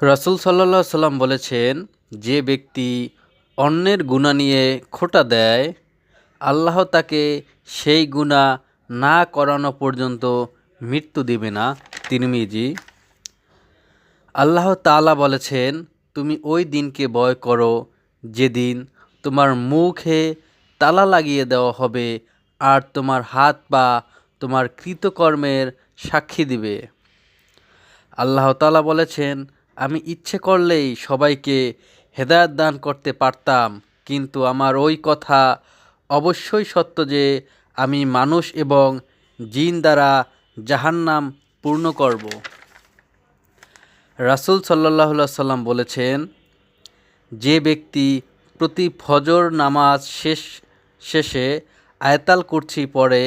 রাসূল সাল্লাল্লাহু আলাইহি সাল্লাম বলেছেন, যে ব্যক্তি অন্যের গুনাহ নিয়ে খোঁটা দেয়, আল্লাহ তাকে সেই গুনাহ না করানো পর্যন্ত মৃত্যু দিবে না। তিরমিজি। আল্লাহ তাআলা বলেছেন, তুমি ওই দিনকে ভয় করো যেদিন তোমার মুখে তালা লাগিয়ে দেওয়া হবে আর তোমার হাত পা তোমার কৃতকর্মের সাক্ষী দিবে। আল্লাহ তাআলা বলেছেন, আমি ইচ্ছে করলেই সবাইকে হেদায়েত দান করতে পারতাম, কিন্তু আমার ওই কথা অবশ্যই সত্য যে আমি মানুষ এবং জিন দ্বারা জাহান্নাম পূর্ণ করব। রাসূল সাল্লাল্লাহু আলাইহি সাল্লাম বলেছেন, যে ব্যক্তি প্রতি ফজর নামাজ শেষে আয়াতুল কুরসি পড়ে,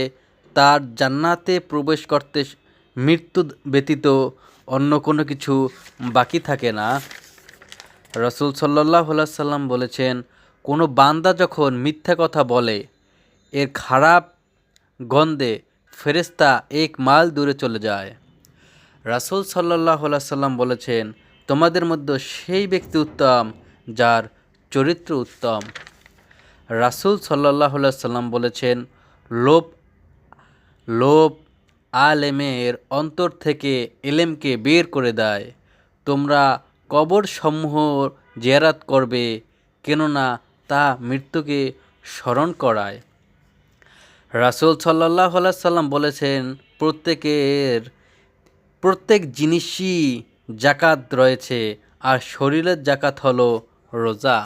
তার জান্নাতে প্রবেশ করতে মৃত্যু ব্যতীত অন্য কোনো কিছু বাকি থাকে না। রাসূল সাল্লাল্লাহু আলাইহি সাল্লাম বলেছেন, কোনো বান্দা যখন মিথ্যা কথা বলে, এর খারাপ গন্ধে ফেরেশতা 1 মাইল দূরে চলে যায়। রাসূল সাল্লাল্লাহু আলাইহি সাল্লাম বলেছেন, তোমাদের মধ্যে সেই ব্যক্তি উত্তম যার চরিত্র উত্তম। রাসূল সাল্লাল্লাহু আলাইহি সাল্লাম বলেছেন, লোভ লোভ আলেমের অন্তর থেকে এলেমকে বের করে দেয়। তোমরা কবরসমূহ জিয়ারত করবে, কেননা তা মৃত্যুকে স্মরণ করায়। রাসূল সাল্লাল্লাহু আলাইহি সাল্লাম বলেছেন, প্রত্যেক জিনিসই যাকাত রয়েছে, আর শরীরের যাকাত হলো রোজা।